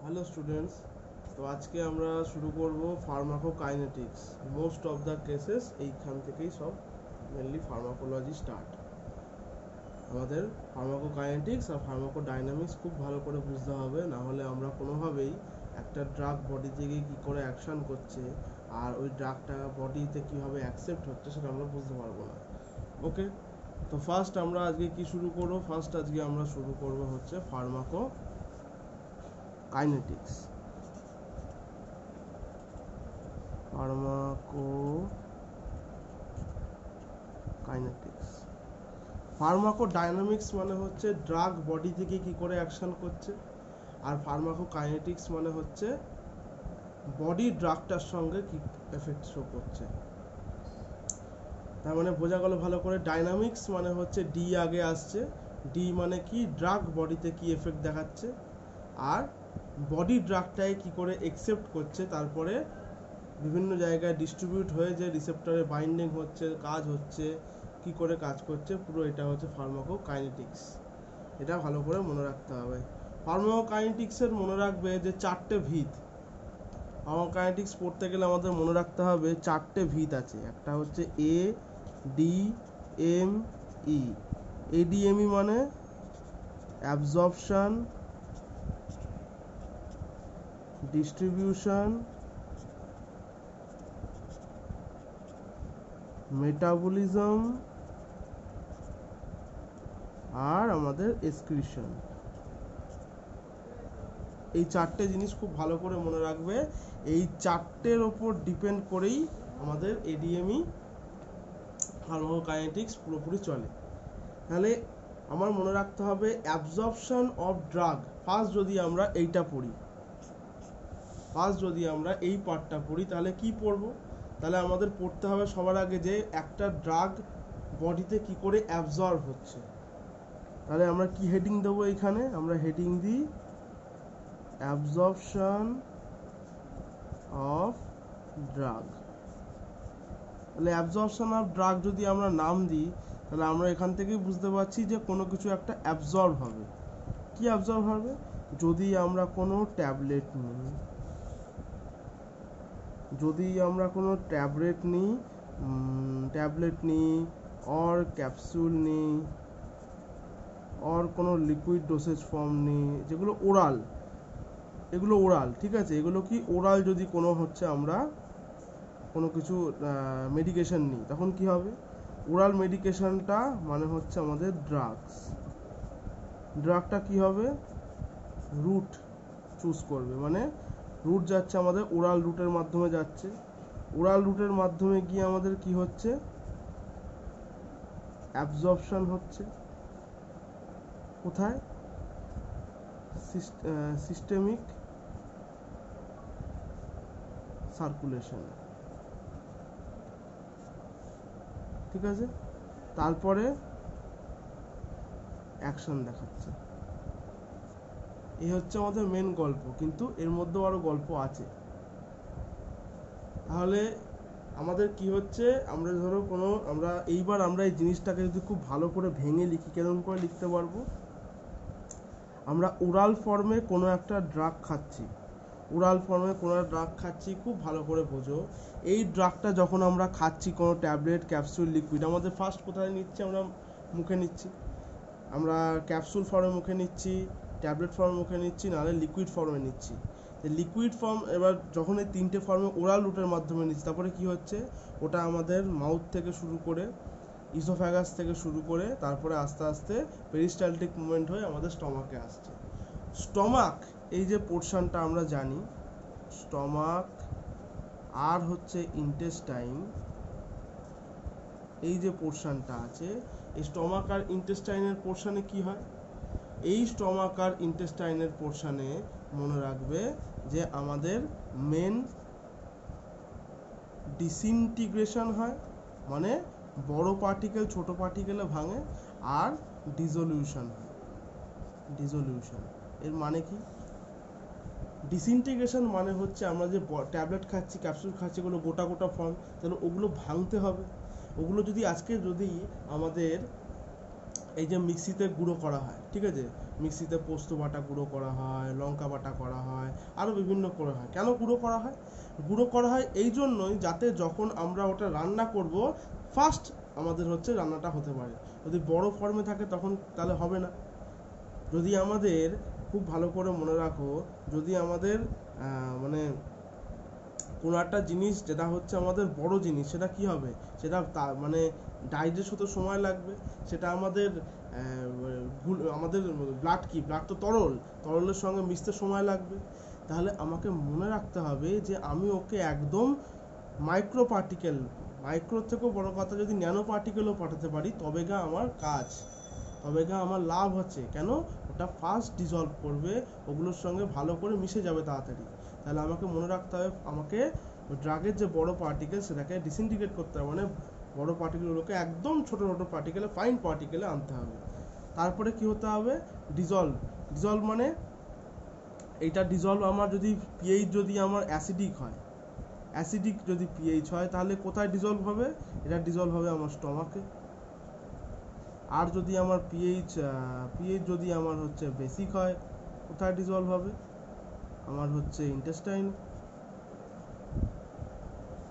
Hello students, তো আজকে আমরা শুরু করব pharmacokinetics. Most of the cases এইখান থেকেই সব মেনলি ফার্মাকোলজি স্টার্ট। আমাদের ফার্মাকোকাইনেটিক্স আর ফার্মাকোডাইনামিক্স খুব ভালো করে বুঝতে হবে, না হলে আমরা কোনোভাবেই একটা ড্রাগ বডি থেকে কী করে অ্যাকশন করছে আর ওই ড্রাগটা বডিতে কীভাবে অ্যাকসেপ্ট হচ্ছে সেটা আমরা বুঝতে পারবো না। ওকে, তো ফার্স্ট আমরা আজকে কি শুরু করবো? ফার্স্ট আজকে আমরা শুরু করব হচ্ছে ফার্মাকোকাইনেটিক্স। ফার্মাকোকাইনেটিক্স ফার্মাকোডাইনামিক্স মানে হচ্ছে ড্রাগ বডি থেকে কি করে অ্যাকশন করছে, আর ফার্মাকোকাইনেটিক্স মানে হচ্ছে বডি ড্রাগটার সঙ্গে কি এফেক্ট শো করছে। তার মানে বোঝা গেল ভালো করে। ডাইনামিক্স মানে হচ্ছে ডি আগে আসছে, ডি মানে কি ড্রাগ বডিতে কি এফেক্ট দেখাচ্ছে আর বডি ড্রাগটায় কি করে অ্যাকসেপ্ট করছে, তারপরে বিভিন্ন জায়গায় ডিস্ট্রিবিউট হয়ে যে রিসেপ্টরে বাইন্ডিং হচ্ছে, কাজ হচ্ছে, কি করে কাজ করছে, পুরো এটা হচ্ছে ফার্মাকোকাইনেটিক্স। এটা ভালো করে মনে রাখতে হবে। ফার্মাকোকাইনেটিক্সের মনে রাখবে যে চারটে ভিত। ফার্মাকোকাইনেটিক্স পড়তে গেলে আমাদের মনে রাখতে হবে চারটে ভিত আছে। একটা হচ্ছে এ ডি এম ই। এডিএমই মানে অ্যাবজর্পশন, ডিস্ট্রিবিউশন, মেটাবলিজম আর আমাদের এক্সক্রিশন। এই চারটে জিনিস খুব ভালো করে মনে রাখবে। এই চারটের ওপর ডিপেন্ড করেই আমাদের এডিএমই ফার্মাকোকাইনেটিক্স পুরোপুরি চলে। তাহলে আমার মনে রাখতে হবে অ্যাবজর্পশন অফ ড্রাগ। ফার্স্ট যদি আমরা এই পার্টটা পড়ি তাহলে কি পড়বো? তাহলে আমাদের পড়তে হবে সবার আগে যে একটা ড্রাগ বডিতে কি করে অ্যাবজর্ব হচ্ছে। তাহলে আমরা কি হেডিং দেবো? এখানে আমরা হেডিং দিই অ্যাবজর্পশন অফ ড্রাগ। তাহলে অ্যাবজর্পশন অফ ড্রাগ যদি আমরা নাম দিই তাহলে আমরা এখান থেকেই বুঝতে পারছি যে কোনো কিছু একটা অ্যাবজর্ব হবে। কি অ্যাবজর্ব হবে? যদি আমরা কোনো ট্যাবলেট নিই, অর ক্যাপসুল নিই, অর কোনো লিকুইড ডোসেজ ফর্ম নিই, যেগুলো ওরাল, ঠিক আছে, এগুলো কি ওরাল, যদি কোনো হচ্ছে আমরা কোনো কিছু মেডিকেশন নিই তখন কি হবে? ওরাল মেডিকেশনটা মানে হচ্ছে আমাদের ড্রাগটা কি হবে? রুট চুজ করবে, মানে রুট যাচ্ছে আমাদের ওরাল রুটের মাধ্যমে যাচ্ছে। ওরাল রুটের মাধ্যমে গিয়ে আমাদের কি হচ্ছে? অ্যাবজর্পশন হচ্ছে। কোথায়? সিস্টেমিক সার্কুলেশন, ঠিক আছে। তারপরে অ্যাকশন দেখাচ্ছে। এই হচ্ছে আমাদের মেন গল্প, কিন্তু এর মধ্যেও আরো গল্প আছে। তাহলে আমাদের কি হচ্ছে, আমরা ধরো আমরা এই জিনিসটাকে যদি খুব ভালো করে ভেঙে লিখি, কেমন করে লিখতে পারবো? আমরা ওরাল ফর্মে কোনো একটা ড্রাগ খাচ্ছি, খুব ভালো করে বোঝো। এই ড্রাগটা যখন আমরা খাচ্ছি, কোনো ট্যাবলেট, ক্যাপসুল, লিকুইড, আমাদের ফার্স্ট কোথায় নিচ্ছি? আমরা মুখে নিচ্ছি। আমরা ক্যাপসুল ফর্মে মুখে নিচ্ছি, ট্যাবলেট ফর্মে মুখে নিচ্ছি, নাহলে লিকুইড ফর্মে নিচ্ছি। লিকুইড ফর্ম, এবার যখন এই তিনটে ফর্মে ওরাল রুটের মাধ্যমে নিচ্ছি, তারপরে কি হচ্ছে? ওটা আমাদের মাউথ থেকে শুরু করে, ইসোফ্যাগাস থেকে শুরু করে, তারপরে আস্তে আস্তে পেরিস্টালটিক মুভমেন্ট হয়ে আমাদের স্টমাকে আসছে। স্টমাক, এই যে পোর্শনটা আমরা জানি, স্টমাক আর হচ্ছে ইন্টেস্টাইন, এই যে পোর্শনটা আছে, এই স্টমাক আর ইন্টেস্টাইনের পোর্শনে কি হয়? এই স্টমাক আর ইন্টেস্টাইনের পোর্শনে মনে রাখবে যে আমাদের মেন ডিসইন্টিগ্রেশন হয়, মানে বড় পার্টিকেল ছোট পার্টিকেলে ভাঙে, আর ডিসোলিউশন হয়। এর মানে কি? ডিসইন্টিগ্রেশন মানে হচ্ছে আমরা যে ট্যাবলেট খাচ্ছি, ক্যাপসুল খাচ্ছি, এগুলো গোটা গোটা ফর্ম, তাহলে ওগুলো ভাঙতে হবে। ওগুলো যদি আমাদের এই যে মিক্সিতে গুঁড়ো করা হয়, ঠিক আছে, মিক্সিতে পোস্ত বাটা গুঁড়ো করা হয়, লঙ্কা বাটা করা হয়, আরও বিভিন্ন করা হয়। কেন গুঁড়ো করা হয়? গুঁড়ো করা হয় এই জন্যই যাতে যখন আমরা ওটা রান্না করব ফার্স্ট আমাদের হচ্ছে রান্নাটা হতে পারে। যদি বড় ফর্মে থাকে তখন তাহলে হবে না। যদি আমাদের খুব ভালো করে মনে রাখো, যদি আমাদের মানে কোনো একটা জিনিস যেটা হচ্ছে আমাদের বড় জিনিস, সেটা কি হবে, সেটা মানে ডাইজেস্ট হতে সময় লাগবে, সেটা আমাদের আমাদের ব্লাড তো তরলের সঙ্গে মিশতে সময় লাগবে। তাহলে আমাকে মনে রাখতে হবে যে আমি ওকে একদম মাইক্রো থেকেও বড় কথা, যদি ন্যানো পার্টিকেলও পাঠাতে পারি তবে গা আমার কাজ, তবে গা আমার লাভ হচ্ছে। কেন? ওটা ফার্স্ট ডিজলভ করবে, ওগুলোর সঙ্গে ভালো করে মিশে যাবে তাড়াতাড়ি। তাহলে আমাকে মনে রাখতে হবে, আমাকে ড্রাগের যে বড় পার্টিকেল সেটাকে ডিসইন্টিগ্রেট করতে হবে, মানে বড় পার্টিকেলগুলোকে একদম ছোট ছোট পার্টিকেলে, ফাইন পার্টিকেলে আনতে হবে। তারপরে কি হতে হবে? ডিজলভ মানে এইটা ডিজলভ আমার যদি পিএইচ যদি আমার অ্যাসিডিক যদি পিএইচ হয় তাহলে কোথায় ডিজলভ হবে? এটা ডিজলভ হবে আমার স্টমাকে। আর যদি আমার পিএইচ যদি আমার হচ্ছে বেসিক হয়, কোথায় ডিজলভ হবে? আমার হচ্ছে ইন্টেস্টাইন।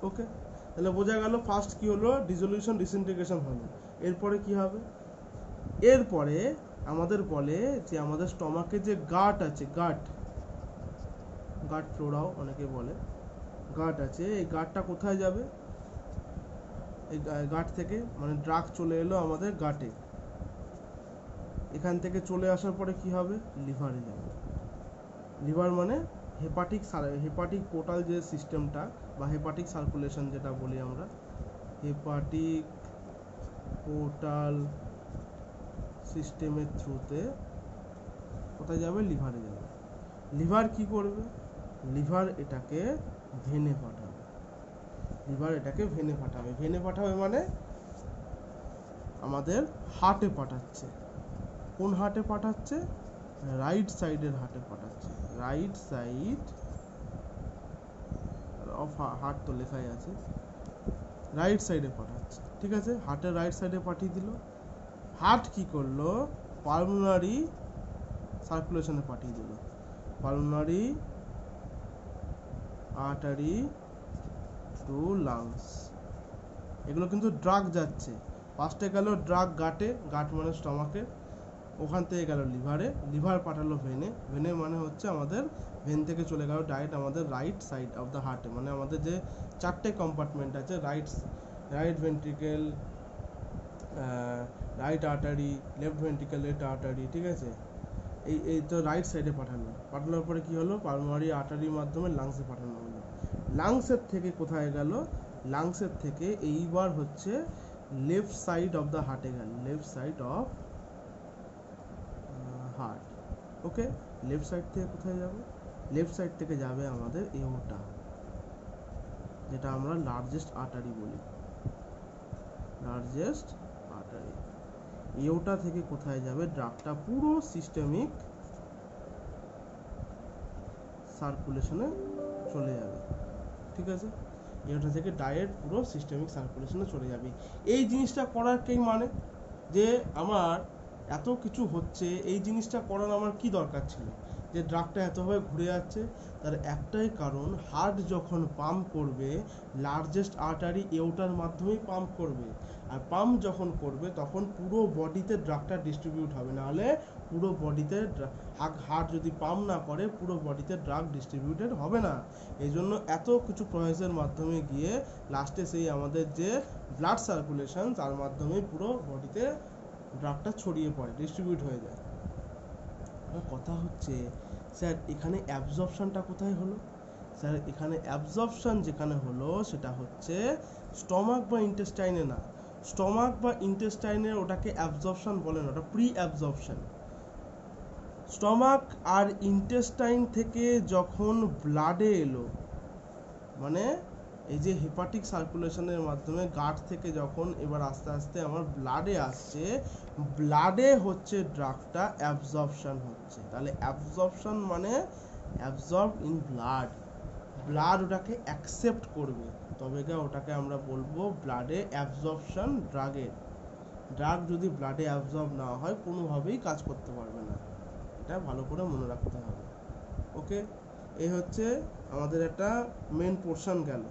ওকে, তাহলে বোঝা গেল ফার্স্ট কি হলো, ডিসলিউশন ডিসইন্টিগ্রেশন হলো। এরপরে কি হবে? এরপরে আমাদের বলে যে আমাদের স্টমাকে যে গাট আছে, গাট ফ্লোরাও অনেকে বলে, গাট আছে, এই গাটটা কোথায় যাবে? এই গাট থেকে মানে ড্রাগ চলে এলো আমাদের গাটে, এখান থেকে চলে আসার পরে কি হবে? লিভারে যাবে। লিভার মানে হেপাটিক পোর্টাল যে সিস্টেমটা বা হেপাটিক সার্কুলেশন যেটা বলি আমরা, হেপাটিক পোর্টাল সিস্টেমের থ্রুতে কোথায় যাবে? লিভারে যাবে। লিভার কি করবে? লিভার এটাকে ভেনে পাঠাবে। ভেনে পাঠাবে মানে আমাদের হার্টে পাঠাচ্ছে। কোন হার্টে পাঠাচ্ছে? রাইট সাইডের হার্টে পাঠাচ্ছে। রাইট সাইড অফ হার্ট তো লেখাই আছে, রাইট সাইডে পাঠাচ্ছে, ঠিক আছে, হার্টের রাইট সাইডে পাঠিয়ে দিল। হার্ট কি করলো? পালমোনারি সার্কুলেশনে পাঠিয়ে দিল, পালমোনারি আর্টারি টু লাংস। এগুলো কিন্তু ড্রাগ যাচ্ছে। ফার্স্টে গেল ড্রাগ গাটে, গাট মানে স্টমাকে, ওখান থেকে গেল লিভারে, লিভার পাঠালো ভেনে মানে হচ্ছে আমাদের ভেন থেকে চলে গেল ডাইরেক্ট আমাদের রাইট সাইড অফ দ্য হার্টে, মানে আমাদের যে চারটে কম্পার্টমেন্ট আছে, right ventricle, right artery, left ventricle, left artery, ঠিক আছে, এই তো রাইট সাইডে পাঠানোর পরে কি হলো? পালমোনারি আর্টারির মাধ্যমে লাংসে পাঠানো হলো। লাংসের থেকে কোথায় গেল? লাংসের থেকে এইবার হচ্ছে লেফট সাইড অফ দ্য হার্টে গেল, left side of heart. Okay, left side থেকে কোথায় যাবে? লেফট সাইড থেকে যাবে আমাদের এওটা, যেটা আমরা লার্জেস্ট আর্টারি বলি, লার্জেস্ট আর্টারি। এওটা থেকে কোথায় যাবে? ড্রাগটা পুরো সিস্টেমিক সার্কুলেশনে চলে যাবে, ঠিক আছে, এওটা থেকে ডাইরেক্ট পুরো সিস্টেমিক সার্কুলেশনে চলে যাবে। এই জিনিসটা করার কি মানে, যে আমার এত কিছু হচ্ছে, এই জিনিসটা করার আমার কি দরকার ছিল? যে ড্রাগটা এতভাবে ঘুরে যাচ্ছে, তার একটাই কারণ, হার্ট যখন পাম্প করবে লার্জেস্ট আর্টারি এওটার মাধ্যমেই পাম্প করবে, আর পাম্প যখন করবে তখন পুরো বডিতে ড্রাগটা ডিস্ট্রিবিউট হবে, নাহলে পুরো বডিতে হার্ট যদি পাম্প না করে পুরো বডিতে ড্রাগ ডিস্ট্রিবিউটেড হবে না। এই জন্য এত কিছু প্রসেসের মাধ্যমে গিয়ে লাস্টে সেই আমাদের যে ব্লাড সার্কুলেশন, তার মাধ্যমে পুরো বডিতে ড্রাগটা ছড়িয়ে পড়ে, ডিস্ট্রিবিউট হয়ে যায়। আমার কথা হচ্ছে, স্যার এখানে অ্যাবজর্পশনটা কোথায় হলো? স্যার এখানে অ্যাবজর্পশন যেখানে হলো সেটা হচ্ছে স্টমাক বা ইন্টেস্টাইনে না। স্টমাক বা ইন্টেস্টাইনের ওটাকে অ্যাবজর্পশন বলে না, ওটা প্রি অ্যাবজর্পশন। স্টমাক আর ইন্টেস্টাইন থেকে যখন ব্লাডে এলো, মানে এই যে হেপাটিক সার্কুলেশনের মাধ্যমে গাট থেকে যখন এবার আস্তে আস্তে আমার ব্লাডে আসছে, ব্লাডে হচ্ছে ড্রাগটা অ্যাবজর্পশন হচ্ছে। তাহলে অ্যাবজর্পশন মানে অ্যাবজর্ব ইন ব্লাড ওটাকে অ্যাকসেপ্ট করবে, তবে ওটাকে আমরা বলবো ব্লাডে অ্যাবজর্পশন ড্রাগের। ড্রাগ যদি ব্লাডে অ্যাবজর্ব না হয় কোনোভাবেই কাজ করতে পারবে না, এটা ভালো করে মনে রাখতে হবে। ওকে, এই হচ্ছে আমাদের একটা মেন পোর্শন গেল।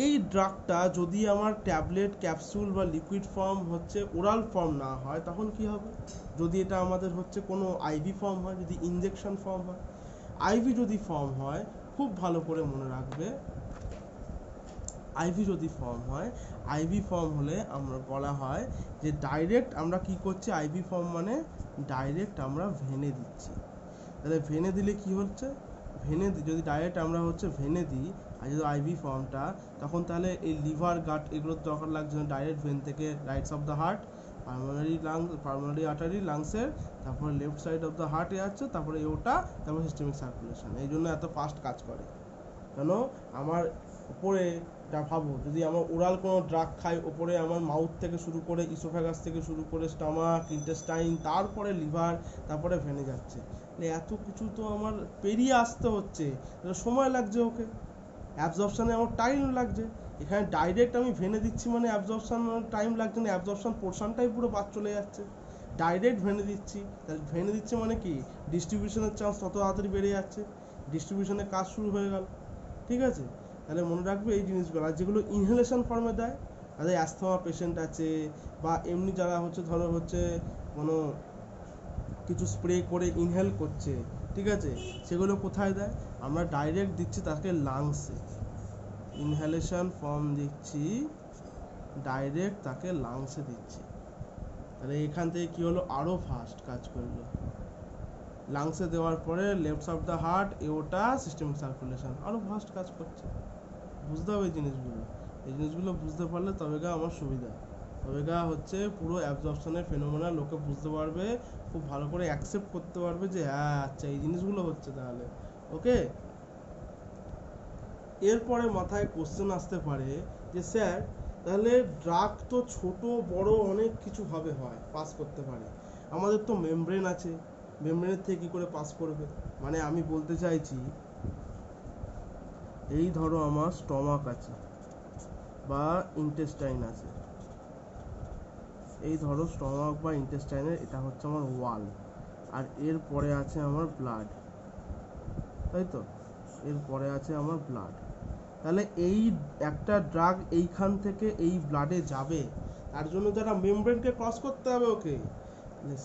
এই ড্রাগটা যদি আমার ট্যাবলেট, ক্যাপসুল বা লিকুইড ফর্ম হচ্ছে ওরাল ফর্ম না হয় তখন কি হবে? যদি এটা আমাদের হচ্ছে কোনো আইভি ফর্ম হয়, যদি ইনজেকশন ফর্ম হয়, আইভি যদি ফর্ম হয় খুব ভালো করে মনে রাখবে, আইভি যদি ফর্ম হয়, আইভি ফর্ম হলে আমরা বলা হয় যে ডাইরেক্ট আমরা কি করছি, আইভি ফর্ম মানে ডাইরেক্ট আমরা ভেনে দিচ্ছি। তাহলে ভেনে দিলে কি হচ্ছে, ভেনে যদি ডাইরেক্ট আমরা হচ্ছে ভেনে দিই আর যদি আইভি ফর্মটা, তখন তাহলে এই লিভার গাট এগুলোর দরকার লাগছে না, ডাইরেক্ট ভেন থেকে right of the heart, pulmonary artery লাংসের, তারপরে লেফট সাইড অফ দ্য হার্টে যাচ্ছে, তারপরে ওটা, তারপরে সিস্টেমিক সার্কুলেশন। এই জন্য এত ফাস্ট কাজ করে। কেন? আমার উপরে ভাবো, যদি আমার ওরাল কোনো ড্রাগ খাই, ওপরে আমার মাউথ থেকে শুরু করে ইসোফেগাস থেকে শুরু করে স্টমাক, ইন্টেস্টাইন, তারপরে লিভার, তারপরে ভেনে যাচ্ছে, এত কিছু তো আমার পেরিয়ে আসতে হচ্ছে, সময় লাগছে, ওকে অ্যাবজর্পশনে আমার টাইম লাগছে। এখানে ডাইরেক্ট আমি ভেনে দিচ্ছি মানে অ্যাবজর্পশন টাইম লাগছে না, অ্যাবজর্পশন পোর্শনটাই পুরো বাদ চলে যাচ্ছে। ডাইরেক্ট ভেনে দিচ্ছি, তাহলে ভেনে দিচ্ছি মানে কি, ডিস্ট্রিবিউশনের চান্স তত তাড়াতাড়ি বেড়ে যাচ্ছে, ডিস্ট্রিবিউশনের কাজ শুরু হয়ে গেল। ঠিক আছে, তাহলে মনে রাখবে এই জিনিসগুলো। আর যেগুলো ইনহেলেশন ফর্মে দেয়, তাদের অ্যাস্থমা পেশেন্ট আছে বা এমনি যারা হচ্ছে ধরো হচ্ছে কোনো কিছু স্প্রে করে ইনহেল করছে, ঠিক আছে, সেগুলো কোথায় দেয়? আমরা ডাইরেক্ট দিচ্ছি তাকে লাংসে, ইনহেলেশন ফর্ম দিচ্ছি, ডাইরেক্ট তাকে লাংসে দিচ্ছি। তাহলে এখান থেকে কি হলো, আরও ফাস্ট কাজ করলো। লাংসে দেওয়ার পরে left of the heart, aorta, systemic circulation, আরও ফাস্ট কাজ করছে। বুঝতে হবে এই জিনিসগুলো, এই জিনিসগুলো বুঝতে পারলে তবেগা আমার সুবিধা, তবেগা হচ্ছে পুরো অ্যাবজর্পশনের ফেনোমেনা লোকে বুঝতে পারবে, খুব ভালো করে অ্যাকসেপ্ট করতে পারবে যে হ্যাঁ আচ্ছা এই জিনিসগুলো হচ্ছে তাহলে। ওকে, এরপরে মাথায় কোশ্চেন আসতে পারে যে স্যার তাহলে ড্রাগ তো ছোট বড় অনেক কিছু ভাবে হয়, পাস করতে পারে, আমাদের তো মেমব্রেন আছে, মেমব্রেনের থেকে কি করে পাস করবে? মানে আমি বলতে চাইছি, এই ধরো আমার স্টমাক আছে বা ইন্টেস্টাইন আছে, এই ধরো স্টমাক বা ইন্টেস্টাইনের এটা হচ্ছে আমার ওয়াল, আর এর পরে আছে আমার ব্লাড, তাই তো, এর পরে আছে আমার ব্লাড। তাহলে এই একটা ড্রাগ এইখান থেকে এই ব্লাডে যাবে, তার জন্য যারা মেমব্রেনকে ক্রস করতে হবে ওকে,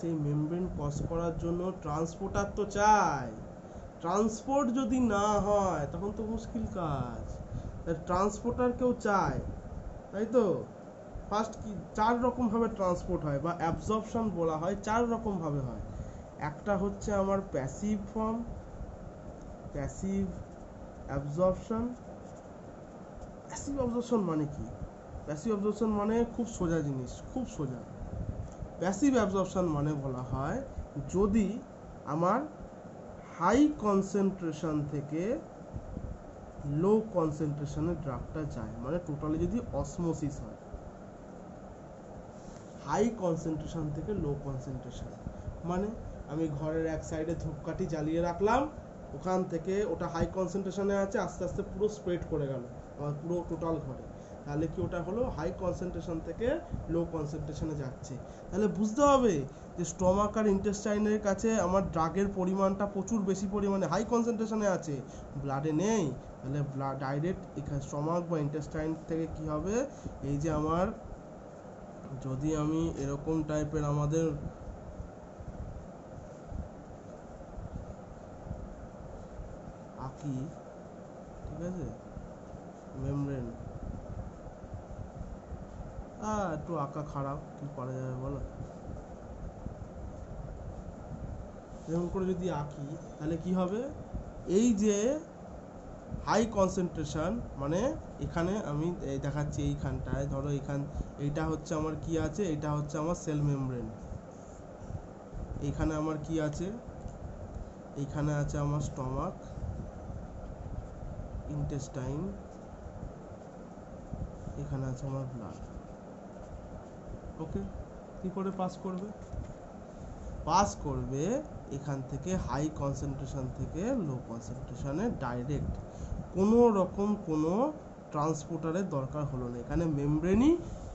সেই মেমব্রেন ক্রস করার জন্য ট্রান্সপোর্টার তো চাই, ট্রান্সপোর্ট যদি না হয় তখন তো মুশকিল কাজ, ট্রান্সপোর্টার কেউ চায়, তাই তো। ফার্স্ট কি 4 রকম ভাবে ট্রান্সপোর্ট হয় বা অ্যাবজর্পশন বলা হয়, 4 রকম ভাবে হয়। একটা হচ্ছে আমার passive form, passive absorption. Passive absorption মানে কি? প্যাসিভ অ্যাবজর্পশন মানে খুব সোজা জিনিস, খুব সোজা। প্যাসিভ অ্যাবজর্পশন মানে বলা হয় যদি আমার হাই কনসেন্ট্রেশন থেকে লো কনসেন্ট্রেশনে ড্রাগটা যায়, মানে টোটালি যদি অসমোসিস হয়, হাই কনসেন্ট্রেশন থেকে লো কনসেন্ট্রেশন, মানে আমি ঘরের এক সাইডে ধূপকাঠি জ্বালিয়ে রাখলাম, ওখান থেকে ওটা হাই কনসেন্ট্রেশনে আছে, আস্তে আস্তে পুরো স্প্রেড করে গেল আমার পুরো টোটাল ঘরে, তাহলে কি ওটা হলো হাই কনসেন্ট্রেশন থেকে লো কনসেন্ট্রেশনে যাচ্ছে। তাহলে বুঝতে হবে যে স্টমাক আর ইন্টেস্টাইনের কাছে আমার ড্রাগের পরিমাণটা প্রচুর বেশি পরিমাণে হাই কনসেন্ট্রেশনে আছে, ব্লাডে নেই, তাহলে ব্লাড ডাইরেক্ট এখানে স্টমাক বা ইন্টেস্টাইন থেকে কি হবে, এই যে আমার যদি আমি এরকম টাইপের আমাদের আঁকি, ঠিক আছে, মেমব্রেন একটু আঁকা খারাপ, কি করা যাবে বলো, এরকম করে যদি আঁকি তাহলে কি হবে, এই যে হাই কনসেন্ট্রেশন মানে এখানে আমি দেখাচ্ছি, এইখানটায় ধরো এইটা হচ্ছে আমার কি আছে, এটা হচ্ছে আমার সেল মেমব্রেন, এইখানে আমার কি আছে, এইখানে আছে আমার স্টমাক, ইন্টেস্টাইন, এখানে আছে আমার ব্লাড। ওকে, কি করে পাস করবে? পাস করবে এখান থেকে হাই কনসেন্ট্রেশন থেকে লো কনসেন্ট্রেশনে ডাইরেক্ট, কোনো রকম কোনো ট্রান্সপোর্টারের দরকার হলো না, এখানে মেমব্রেনই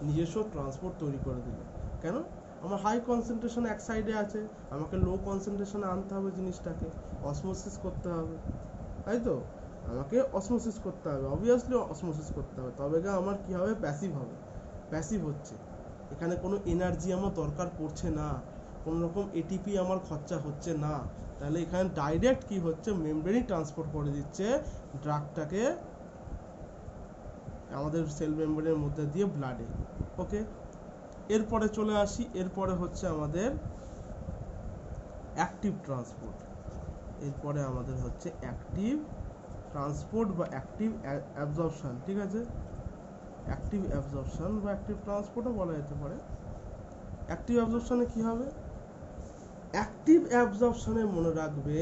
নিজস্ব ট্রান্সপোর্ট তৈরি করে দিল। কেন? আমার হাই কনসেন্ট্রেশন এক সাইডে আছে, আমাকে লো কনসেন্ট্রেশনে আনতে হবে জিনিসটাকে, অসমোসিস করতে হবে, তাই তো? আমাকে অসমোসিস করতে হবে, অবভিয়াসলি অসমোসিস করতে হবে, তবে আমার কি হবে? প্যাসিভ হবে। প্যাসিভ হচ্ছে, এখানে কোনো এনার্জি আমার দরকার পড়ছে না, কোনো রকম এটিপি আমার খরচা হচ্ছে না, তাহলে এখানে ডাইরেক্ট কি হচ্ছে? মেমব্রেনই ট্রান্সপোর্ট করে দিচ্ছে ড্রাগটাকে আমাদের সেল মেমব্রেনের মধ্যে দিয়ে ব্লাডে। ওকে, এরপরে চলে আসি, এরপরে হচ্ছে আমাদের অ্যাক্টিভ ট্রান্সপোর্ট। এরপরে আমাদের হচ্ছে অ্যাক্টিভ ট্রান্সপোর্ট বা অ্যাক্টিভ অ্যাবজর্পশন, ঠিক আছে? অ্যাক্টিভ অ্যাবজর্পশন বা অ্যাক্টিভ ট্রান্সপোর্টও বলা যেতে পারে। অ্যাক্টিভ অ্যাবজর্পশনে কি হবে? অ্যাক্টিভ অ্যাবজর্পশনে মনে রাখবে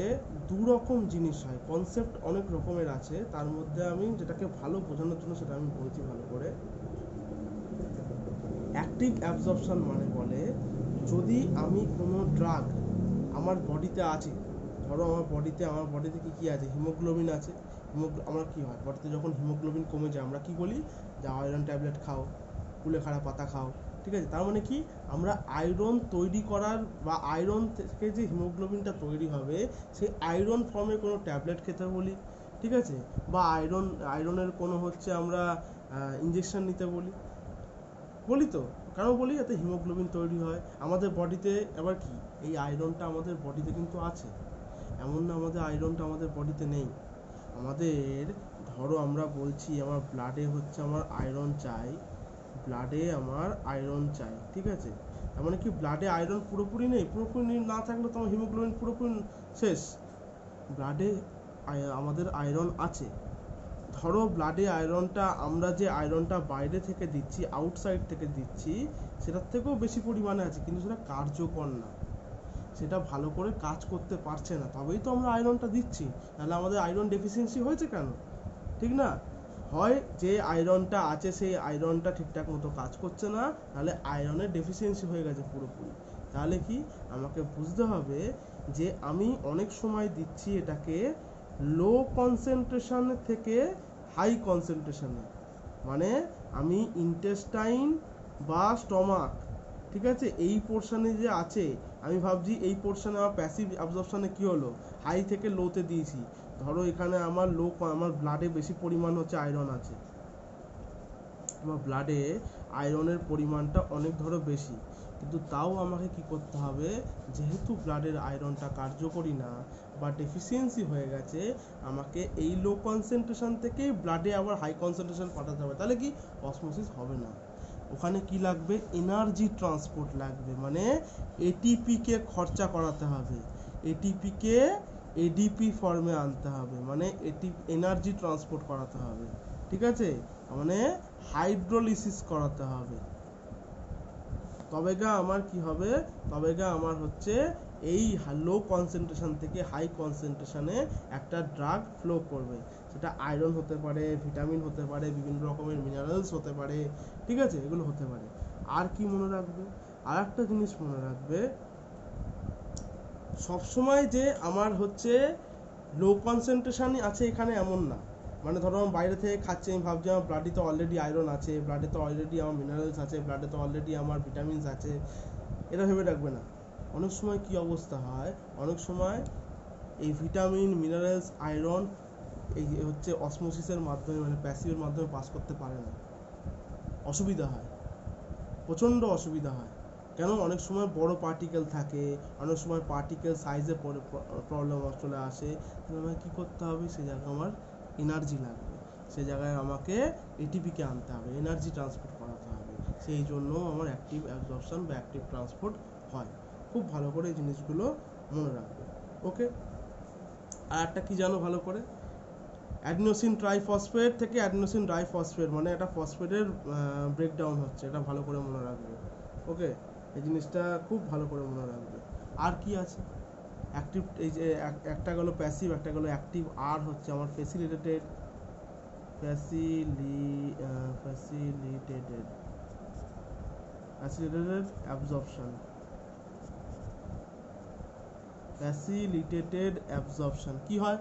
দু রকম জিনিস হয়, কনসেপ্ট অনেক রকমের আছে, তার মধ্যে আমি যেটাকে ভালো বোঝানোর জন্য সেটা আমি বলছি ভালো করে। অ্যাক্টিভ অ্যাবজর্পশন মানে বলে যদি আমি কোনো ড্রাগ আমার বডিতে আছে, ধরো আমার বডিতে কি আছে? হিমোগ্লোবিন আছে। আমার কি হয়? বডিতে যখন হিমোগ্লোবিন কমে যায় আমরা কি বলি? যে আয়রন ট্যাবলেট খাও, কুলেখাড়া পাতা খাও, ঠিক আছে? তার মানে কি? আমরা আয়রন তৈরি করার বা আয়রন থেকে যে হিমোগ্লোবিনটা তৈরি হবে সেই আয়রন ফর্মে কোনো ট্যাবলেট খেতে বলি, ঠিক আছে? বা আয়রনের কোনো হচ্ছে আমরা ইঞ্জেকশন নিতে বলি তো। কেন বলি? যাতে হিমোগ্লোবিন তৈরি হয় আমাদের বডিতে। এবার কি, এই আয়রনটা আমাদের বডিতে কিন্তু আছে, এমন না আমাদের আয়রনটা আমাদের বডিতে নেই। আমাদের ধরো আমরা বলছি আমার ব্লাডে হচ্ছে আমার আয়রন চাই, ঠিক আছে? তার মানে কি ব্লাডে আয়রন পুরোপুরি নেই? পুরোপুরি না থাকলে তো আমার হিমোগ্লোবিন পুরোপুরি শেষ। ব্লাডে আমাদের আয়রন আছে। ধরো ব্লাডে আয়রনটা, আমরা যে আয়রনটা বাইরে থেকে দিচ্ছি, আউটসাইড থেকে দিচ্ছি, সেটার থেকেও বেশি পরিমাণে আছে, কিন্তু সেটা কার্যকর না, সেটা ভালো করে কাজ করতে পারছে না, তবেই তো আমরা আয়রনটা দিচ্ছি। তাহলে আমাদের আয়রন ডেফিসিয়েন্সি হয়েছে কেন? ঠিক না? হয় যে আয়রনটা আছে সেই আয়রনটা ঠিকঠাক মতো কাজ করছে না, তাহলে আয়রনের ডেফিসিয়েন্সি হয়ে গেছে পুরোপুরি। তাহলে কি আমাকে বুঝতে হবে যে আমি অনেক সময় দিচ্ছি এটাকে লো কনসেন্ট্রেশন থেকে হাই কনসেন্ট্রেশনে, মানে আমি ইন্টেস্টাইন বা স্টমাক, ঠিক আছে, এই পোর্শনে যে আছে, আমি ভাবছি এই পোর্শনে আমার প্যাসিভ অ্যাবজর্পশনে কি হলো? হাই থেকে লোতে দিয়েছি। ধরো এখানে আমার আমার ব্লাডে বেশি পরিমাণ হচ্ছে আয়রন আছে, আমার ব্লাডে আয়রনের পরিমাণটা অনেক ধরো বেশি, কিন্তু তাও আমাকে কি করতে হবে? যেহেতু ব্লাডের আয়রনটা কার্যকরী না বা ডেফিসিয়েন্সি হয়ে গেছে, আমাকে এই লো কনসেন্ট্রেশন থেকে ব্লাডে আবার হাই কনসেন্ট্রেশন পাঠাতে হবে। তাহলে কি অসমোসিস হবে না, ওখানে কি লাগবে? এনার্জি ট্রান্সপোর্ট লাগবে, মানে এটিপিকে খরচা করাতে হবে, এটিপিকে এডিপি ফর্মে আনতে হবে, মানে এনার্জি ট্রান্সপোর্ট করাতে হবে, ঠিক আছে? মানে হাইড্রোলিসিস করাতে হবে, তবে আমার কি হবে? তবে আমার হচ্ছে এই লো কনসেন্ট্রেশন থেকে হাই কনসেন্ট্রেশনে একটা ড্রাগ ফ্লো করবে, সেটা আয়রন হতে পারে, ভিটামিন হতে পারে, বিভিন্ন রকমের মিনারেলস হতে পারে, ঠিক আছে? এগুলো হতে পারে। আর কি মনে রাখবে? আর একটা জিনিস মনে রাখবে, সবসময় যে আমার হচ্ছে লো কনসেন্ট্রেশনই আছে এখানে এমন না। মানে ধরো আমি বাইরে থেকে খাচ্ছি, আমি ভাবছি আমার ব্লাডে তো অলরেডি আয়রন আছে, ব্লাডে তো অলরেডি আমার মিনারেলস আছে, ব্লাডে তো অলরেডি আমার ভিটামিনস আছে, এটা ভেবে রাখবে না। অনেক সময় কি অবস্থা হয়? অনেক সময় এই ভিটামিন, মিনারেলস, আয়রন এই হচ্ছে অসমোসিসের মাধ্যমে, মানে প্যাসিভের মাধ্যমে পাস করতে পারে না, অসুবিধা হয়, প্রচণ্ড অসুবিধা হয়। কেন? অনেক সময় বড় পার্টিকেল থাকে, অনেক সময় পার্টিকেল সাইজে প্রবলেম চলে আসে, তাহলে আমাকে কী করতে হবে? সে জায়গায় আমার এনার্জি লাগবে, সে জায়গায় আমাকে এটিপিকে আনতে হবে, এনার্জি ট্রান্সপোর্ট করাতে হবে, সেই জন্য আমার অ্যাক্টিভ অ্যাবজর্পশন বা অ্যাক্টিভ ট্রান্সপোর্ট হয়। খুব ভালো করে এই জিনিসগুলো মনে রাখবে। ওকে, আর একটা কি জানো ভালো করে? অ্যাডিনোসিন ট্রাইফসফেট থেকে অ্যাডিনোসিন ডাইফসফেট, মানে একটা ফসফেটের ব্রেকডাউন হচ্ছে, এটা ভালো করে মনে রাখবে। ওকে, এই জিনিসটা খুব ভালো করে মনে রাখবে। আর কি আছে? অ্যাক্টিভ, এই যে একটা গেলো প্যাসিভ, একটা গেলো অ্যাক্টিভ, আর হচ্ছে আমার ফ্যাসিলিটেটেড অ্যাবজর্পশন। ফ্যাসিলিটেটেড অ্যাবজর্পশন কি হয়?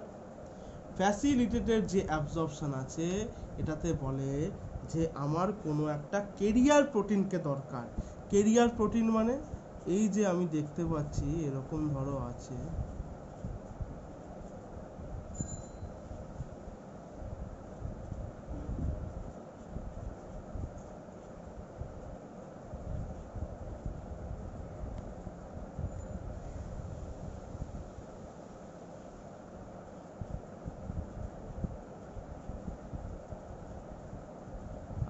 ফ্যাসিলিটেটেড যে অ্যাবজর্পশন আছে, এটাতে বলে যে আমার কোনো একটা কেরিয়ার প্রোটিনকে দরকার। ক্যারিয়ার প্রোটিন মানে এই যে আমি দেখতে পাচ্ছি এরকম ধরো আছে,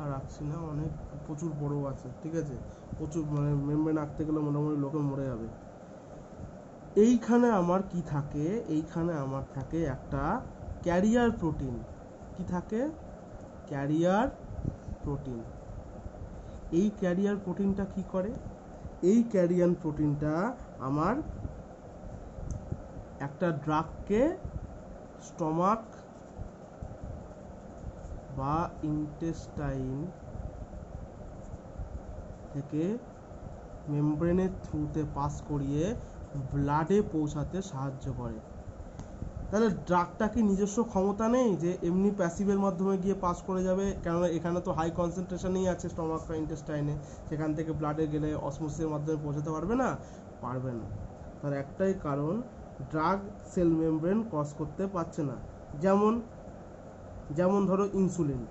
আর রাখছি না, অনেক প্রচুর বড় আছে, ঠিক আছে, প্রচুর মানে মেমব্রেন আঁকতে গেলে মোটামুটি লোকে মরে যাবে। এইখানে আমার কি থাকে, এইখানে আমার থাকে একটা ক্যারিয়ার প্রোটিন। কি থাকে? Career protein. এই ক্যারিয়ার প্রোটিনটা কি করে? এই ক্যারিয়ার প্রোটিনটা আমার একটা ড্রাগকে স্টমাক বা ইন্টেস্টাইন থেকে মেমব্রেনের থ্রুতে পাস করিয়ে ব্লাডে পৌঁছাতে সাহায্য করে। তাহলে ড্রাগটা কি নিজস্ব ক্ষমতা নেই যে এমনি প্যাসিভের মাধ্যমে গিয়ে পাস করে যাবে? কেননা এখানে তো হাই কনসেন্ট্রেশনই আছে স্টমাক বা ইন্টেস্টাইনে, সেখান থেকে ব্লাডে গেলে অসমোসিসের মাধ্যমে পৌঁছাতে পারবে না? পারবে না। তার একটাই কারণ, ড্রাগ সেল মেমব্রেন ক্রস করতে পারছে না। যেমন যেমন ধরো ইনসুলিন।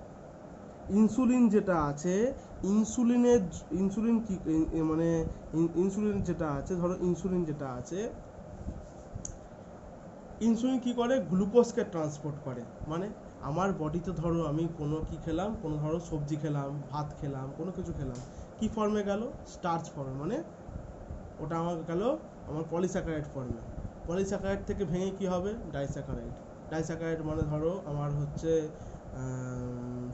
ইনসুলিন যেটা আছে, ইনসুলিন কি মানে ইনসুলিন যেটা আছে, ধরো ইনসুলিন যেটা আছে, ইনসুলিন কি করে? গ্লুকোজকে ট্রান্সপোর্ট করে। মানে আমার বডিতে ধরো আমি কোনো কি খেলাম, কোনো ধরো সবজি খেলাম, ভাত খেলাম, কোনো কিছু খেলাম, কি ফর্মে গেল? স্টার্চ ফর্মে। মানে ওটা আমার গেল আমার পলিস্যাকারাইড ফর্মে। পলিস্যাকারাইড থেকে ভেঙে কি হবে? ডাইস্যাকারাইড। ডাইস্যাকারাইড মানে ধরো আমার হচ্ছে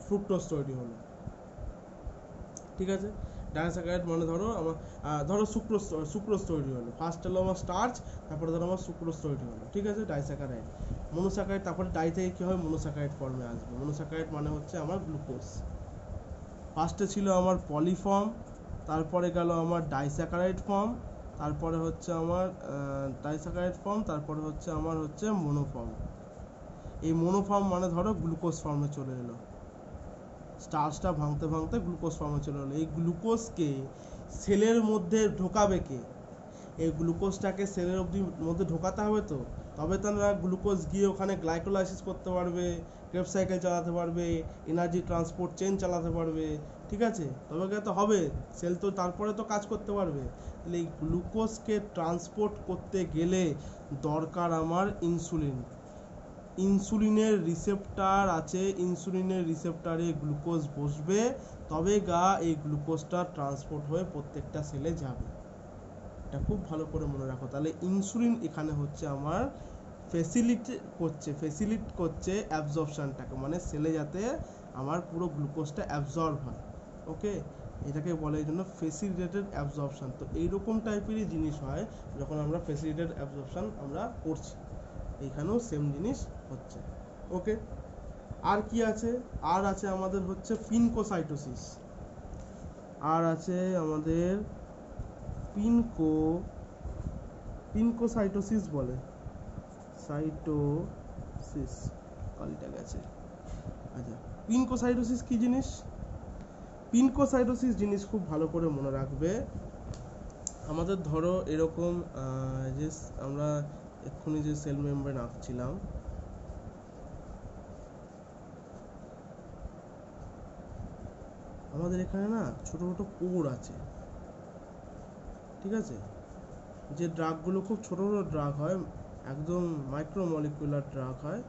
ফ্রুক্টোজ তৈরি হলো, ঠিক আছে। ডাইস্যাকারাইড মানে ধরো আমার ধরো সুক্রোজ তৈরি হলো। ফার্স্ট হলো আমার স্টার্চ, তারপরে ধরো আমার সুক্রোজ তৈরি হলো, ঠিক আছে, ডাইস্যাকারাইড। মনোস্যাকারাইড, তারপরে ডাই থেকে কী হয়? মনোস্যাকারাইড ফর্মে আসবে। মনোস্যাকারাইড মানে হচ্ছে আমার গ্লুকোজ। ফার্স্টে ছিল আমার পলিফর্ম, তারপরে গেল আমার ডাইস্যাকারাইড ফর্ম, তারপরে হচ্ছে আমার ডাইস্যাকারাইড ফর্ম, তারপরে হচ্ছে আমার হচ্ছে মোনোফর্ম। এই মোনোফর্ম মানে ধরো গ্লুকোজ ফর্মে চলে এলো। স্টার্চটা ভাঙতে ভাঙতে গ্লুকোজ ফর্মে চলে এলো। এই গ্লুকোজকে সেলের মধ্যে ঢোকাবে কে? এই গ্লুকোজটাকে সেলের মধ্যে ঢোকাতে হবে তো, তবে তারা গ্লুকোজ গিয়ে ওখানে গ্লাইকোলাইসিস করতে পারবে, ক্রেবস সাইকেল চালাতে পারবে, এনার্জি ট্রান্সপোর্ট চেন চালাতে পারবে, ঠিক আছে, তবে তো হবে সেল, তো তারপরে তো কাজ করতে পারবে। তাহলে এই গ্লুকোজকে ট্রান্সপোর্ট করতে গেলে দরকার আমার ইনসুলিন। ইনসুলিনের রিসেপ্টার আছে, ইনসুলিনের রিসেপ্টারে গ্লুকোজ বসবে, তবে এই গ্লুকোজটা ট্রান্সপোর্ট হয়ে প্রত্যেকটা সেলে যাবে। এটা খুব ভালো করে মনে রাখো। তাহলে ইনসুলিন এখানে হচ্ছে আমার ফেসিলিট করছে অ্যাবজর্পশনটাকে, মানে সেলে যাতে আমার পুরো গ্লুকোজটা অ্যাবজর্ব হয়। ওকে, এটাকে বলে এই জন্য ফেসিলিটেটেড অ্যাবজর্পশন। তো এইরকম টাইপেরই জিনিস হয় যখন আমরা ফেসিলিটেড অ্যাবজর্পশন আমরা করছি, এইখানেও সেম জিনিস হচ্ছে। ওকে, আর কি আছে? আর আছে আমাদের হচ্ছে পিনকোসাইটোসিস। আর আছে আমাদের পিনকোসাইটোসিস বলে, সাইটোসিস কালিটা গেছে। আচ্ছা, পিনকোসাইটোসিস কি জিনিস? পিনকোসাইটোসিস জিনিস খুব ভালো করে মনে রাখবে। আমাদের ধরো এরকম যে আমরা এক্ষুনি যে সেল মেমব্রেন আঁকছিলাম, আমাদের এখানে না ছোট ছোট পোর আছে, ঠিক আছে। যে ড্রাগগুলো খুব ছোট ছোট ড্রাগ হয়, একদম মাইক্রোমলিকুলার ড্রাগ হয়,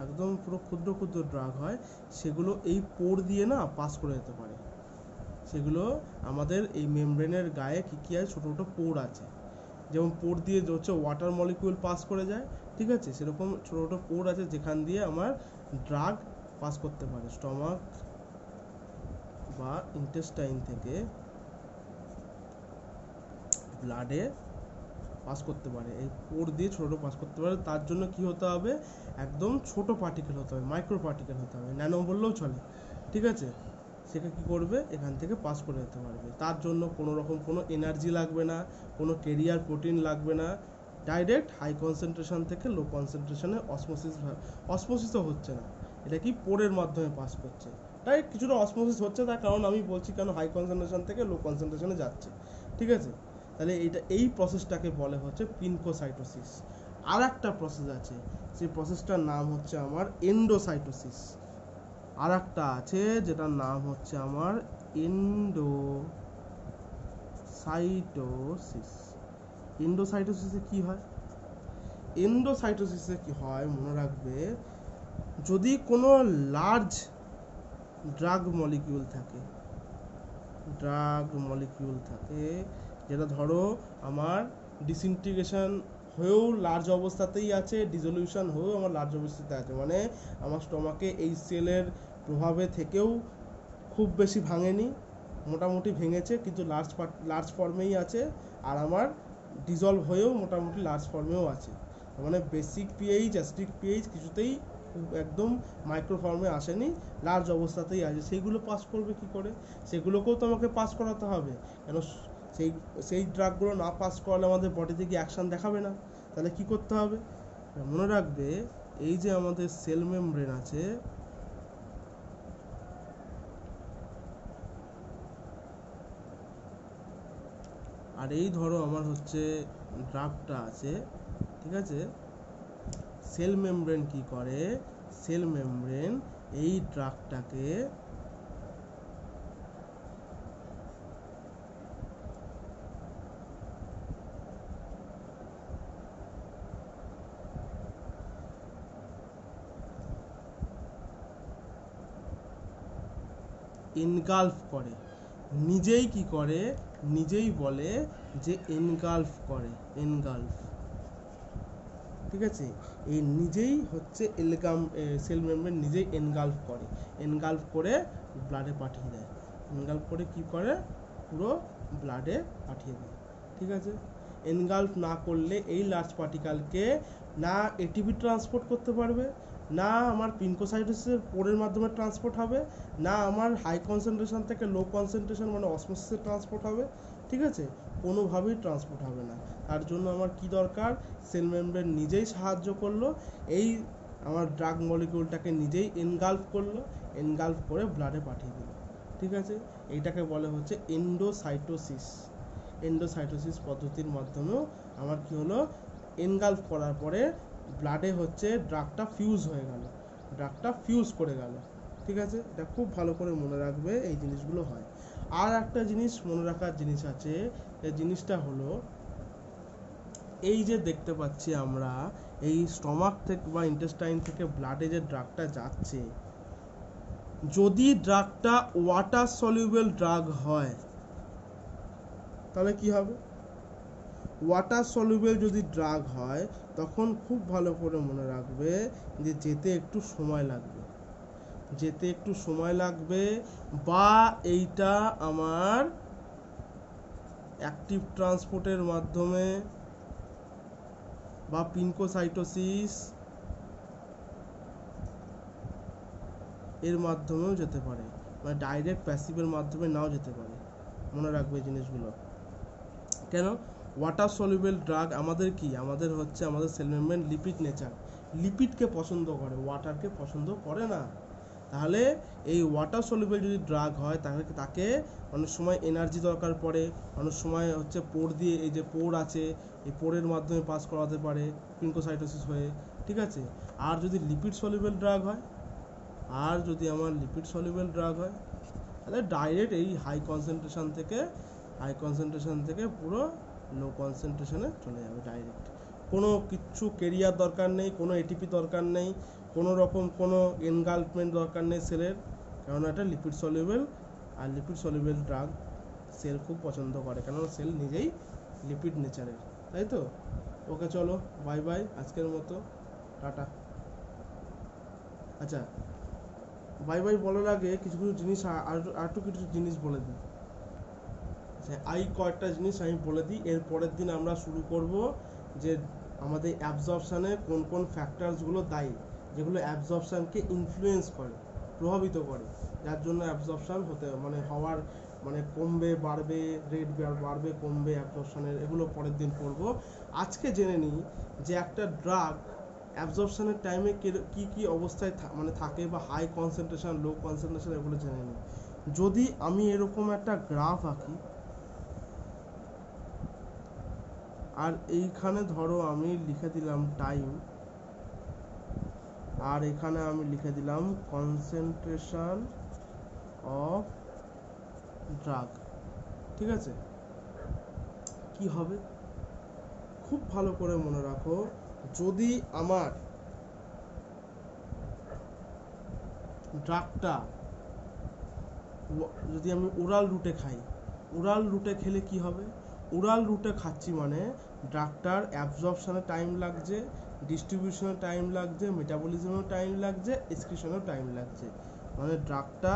একদম পুরো ক্ষুদ্র ক্ষুদ্র ড্রাগ হয়, সেগুলো এই পোর দিয়ে না পাস করে যেতে পারে। সেগুলো আমাদের এই মেমব্রেনের গায়ে কী আছে? ছোটো ছোটো পোর আছে। যেমন পোর দিয়ে হচ্ছে ওয়াটার মলিকিউল পাস করে যায়, ঠিক আছে, সেরকম ছোটো ছোটো পোর আছে যেখান দিয়ে আমার ড্রাগ পাস করতে পারে স্টমাক বা ইন্টেস্টাইন থেকে ব্লাডে পাস করতে পারে। এই পোর দিয়ে ছোটো পাস করতে পারে। তার জন্য কি হতে হবে? একদম ছোট পার্টিকেল হতে হবে, মাইক্রো পার্টিকেল হতে হবে, ন্যানো বললেও চলে, ঠিক আছে। সেটা কি করবে? এখান থেকে পাস করে যেতে পারবে। তার জন্য কোনো রকম কোনো এনার্জি লাগবে না, কোনো ক্যারিয়ার প্রোটিন লাগবে না, ডাইরেক্ট হাই কনসেন্ট্রেশন থেকে লো কনসেন্ট্রেশনে অসমোসিসও হচ্ছে না, এটা কি পোরের মাধ্যমে পাস করছে। তাই কিছুটা অসমোসিস হচ্ছে, তার কারণ আমি বলছি কেন হাই কনসেন্ট্রেশন থেকে লো কনসেন্ট্রেশনে যাচ্ছে, ঠিক আছে। তাহলে এই প্রসেসটাকে বলে হচ্ছে পিনকোসাইটোসিস। আর একটা প্রসেস আছে, সেই প্রসেসটার নাম হচ্ছে আমার এন্ডোসাইটোসিস। আর একটা আছে যেটার নাম হচ্ছে আমার এন্ডোসাইটোসিস। এন্ডোসাইটোসিসে কি হয়? এন্ডোসাইটোসিসে কি হয় মনে রাখবে, যদি কোনো লার্জ ড্রাগ মলিকিউল থাকে, যেটা ধরো আমার ডিসইন্টিগ্রেশন হয়েও লার্জ অবস্থাতেই আছে, ডিসলিউশন হয়েও আমার লার্জ অবস্থাতে আছে, মানে আমার স্টমাকে এই সেলের প্রভাবে থেকেও খুব বেশি ভাঙেনি, মোটামুটি ভেঙেছে কিন্তু লার্জ ফর্মেই আছে, আর আমার ডিজলভ হয়েও মোটামুটি লার্জ ফর্মেও আছে, মানে বেসিক পিএইচ অ্যাসিডিক পিএইচ কিছুতেই একদম মাইক্রো ফর্মে আসেনি, লার্জ অবস্থাতেই আছে। সেইগুলো পাস করবে কি করে? সেগুলোকেও তো আমাকে পাস করাতে হবে, কেন সেই ড্রাগগুলো না পাস করালে আমাদের বডিতে কি অ্যাকশন দেখাবে না। তাহলে কি করতে হবে? মনে রাখবে, এই যে আমাদের সেল মেমব্রেন আছে, আর এই ধরো আমার হচ্ছে ড্রাগটা আছে, ঠিক আছে। সেল মেমব্রেন কি করে? সেল মেমব্রেন এই ড্রাগটাকে এনগালফ করে, নিজেই কি করে, নিজেই বলে যে এনগালফ করে, এনগালফ, ঠিক আছে। এই নিজেই হচ্ছে সেল মেমব্রেন নিজেই এনগালফ করে, এনগালফ করে ব্লাডে পাঠিয়ে দেয়, এনগালফ করে কি করে, পুরো ব্লাডে পাঠিয়ে দেয়, ঠিক আছে। এনগালফ না করলে এই লার্জ পার্টিকেলকে না এটিপি ট্রান্সপোর্ট করতে পারবে, না আমার পিনকোসাইটোসিসের পোরের মাধ্যমে ট্রান্সপোর্ট হবে, না আমার হাই কনসেন্ট্রেশন থেকে লো কনসেন্ট্রেশন মানে অসমোসিসে ট্রান্সপোর্ট হবে, ঠিক আছে, কোনোভাবেই ট্রান্সপোর্ট হবে না। তার জন্য আমার কি দরকার? সেল মেমব্রেন নিজেই সাহায্য করলো, এই আমার ড্রাগ মলিকিউলটাকে নিজেই এনগালফ করলো, এনগালফ করে ব্লাডে পাঠিয়ে দিল, ঠিক আছে। এইটাকে বলে হচ্ছে এন্ডোসাইটোসিস। এন্ডোসাইটোসিস পদ্ধতির মাধ্যমেও আমার কি হলো, এনগালফ করার পরে ব্লাডে হচ্ছে ড্রাগটা ফিউজ হয়ে গেল, ড্রাগটা ফিউজ করে গেল, ঠিক আছে। এটা খুব ভালো করে মনে রাখবে, এই জিনিসগুলো হয়। আর একটা জিনিস মনে রাখার জিনিস আছে, এই জিনিসটা হলো, এই যে দেখতে পাচ্ছি আমরা এই স্টমাক থেকে বা ইন্টেস্টাইন থেকে ব্লাডে যে ড্রাগটা যাচ্ছে, যদি ড্রাগটা ওয়াটার সলিউবল ড্রাগ হয় তাহলে কি হবে? ওয়াটার সলিউবল যদি ড্রাগ হয় তখন খুব ভালো করে মনে রাখবে যে যেতে একটু সময় লাগবে, যেতে একটু সময় লাগবে, বা এইটা আমার অ্যাক্টিভ ট্রান্সপোর্টের মাধ্যমে বা পিনকোসাইটোসিস এর মাধ্যমেও যেতে পারে, মানে ডাইরেক্ট প্যাসিভের মাধ্যমে নাও যেতে পারে, মনে রাখবে জিনিসগুলো। কেন? ওয়াটার সলিউবল ড্রাগ আমাদের কি, আমাদের হচ্ছে আমাদের সেল মেমব্রেন লিপিড নেচার, লিপিডকে পছন্দ করে, ওয়াটারকে পছন্দ করে না। তাহলে এই ওয়াটার সলিউবল যদি ড্রাগ হয় তাহলে তাকে অনেক সময় এনার্জি দরকার পড়ে, অনেক সময় হচ্ছে পোর দিয়ে, এই যে পোর আছে এই পোরের মাধ্যমে পাস করাতে পারে পিনকোসাইটোসিস হয়ে, ঠিক আছে। আর যদি লিপিড সলিউবল ড্রাগ হয়, আর যদি আমার লিপিড সলিউবল ড্রাগ হয় তাহলে ডাইরেক্ট এই হাই কনসেন্ট্রেশন থেকে পুরো লো কনসেন্ট্রেশনে চলে যাবে ডাইরেক্ট, কোনো কিচ্ছু কেরিয়ার দরকার নেই, কোনো এটিপি দরকার নেই, কোনো রকম কোনো এনগালফমেন্ট দরকার নেই সেলের, কারণ এটা লিপিড সলিউবল, আর লিপিড সলিউবল ড্রাগ সেল খুব পছন্দ করে, কারণ সেল নিজেই লিপিড নেচারের, তাই তো। ওকে চলো, বাই বাই আজকের মতো, টাটা। আচ্ছা, বাই বাই বলার আগে কিছু কিছু জিনিস আর একটু কিছু জিনিস বলে দিই, কয়েকটা জিনিস আমি বলে দিই, এর পরের দিন আমরা শুরু করব যে আমাদের অ্যাবজর্পশানে কোন কোন ফ্যাক্টরসগুলো দায়ী, যেগুলো অ্যাবজর্পশানকে ইনফ্লুয়েন্স করে, প্রভাবিত করে, যার জন্য অ্যাবজর্পশান হওয়ার কমবে বাড়বে, রেট বাড়বে কমবে অ্যাবজর্পশানের, এগুলো পরের দিন পড়ব। আজকে জেনে নিই যে একটা ড্রাগ অ্যাবজর্পশনের টাইমে কি কি অবস্থায় মানে থাকে বা হাই কনসেন্ট্রেশন লো কনসেন্ট্রেশন এগুলো জেনে নিই। যদি আমি এরকম একটা গ্রাফ আঁকি আর এইখানে ধরো আমি লিখে দিলাম টাইম আর এখানে আমি লিখে দিলাম কনসেন্ট্রেশন অফ ড্রাগ, ঠিক আছে, কি হবে খুব ভালো করে মনে রাখো, যদি আমার ড্রাগটা যদি আমি ওরাল রুটে খাই, ওরাল রুটে খেলে কি হবে, ওরাল রুটে খাচ্ছি মানে ড্রাগটার অ্যাবজর্পশনে টাইম লাগছে, ডিস্ট্রিবিউশনের টাইম লাগছে, মেটাবলিজমের টাইম লাগছে, এক্সক্রিশনের টাইম লাগছে, মানে ড্রাগটা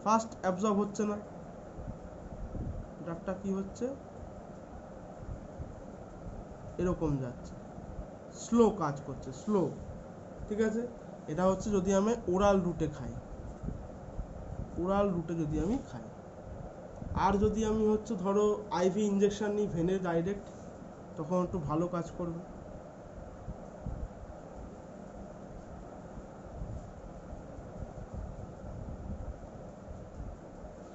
ফাস্ট অ্যাবজর্ব হচ্ছে না, ড্রাগটা কি হচ্ছে এরকম যাচ্ছে, স্লো কাজ করছে, স্লো, ঠিক আছে। এটা হচ্ছে যদি আমি ওরাল রুটে খাই, ওরাল রুটে যদি আমি খাই। আর যদি আমি হচ্ছে ধরো আইভি ইঞ্জেকশন নিই ভেনে ডাইরেক্ট, তখন একটু ভালো কাজ করবে।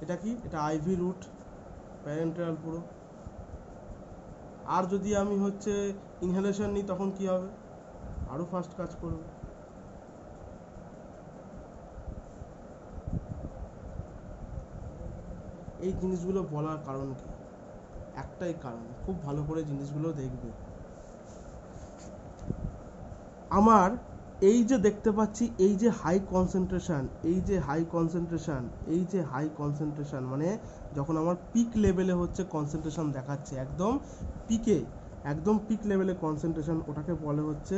এটা কি, এটা আইভি রুট প্যারেন্টাল পুরো। আর যদি আমি হচ্ছে ইনহেলেশন নিই তখন কি হবে, আরো ফাস্ট কাজ করবে। এই জিনিসগুলো বলার কারণ কি, একটাই কারণ, খুব ভালো করে জিনিসগুলো দেখবে। আমার এই যে দেখতে পাচ্ছি এই যে হাই কনসেন্ট্রেশন, এই যে হাই কনসেন্ট্রেশন, এই যে হাই কনসেন্ট্রেশন মানে যখন আমার পিক লেভেলে হচ্ছে কনসেন্ট্রেশন দেখাচ্ছে, একদম পিকে, একদম পিক লেভেলে কনসেন্ট্রেশন, ওটাকে বলে হচ্ছে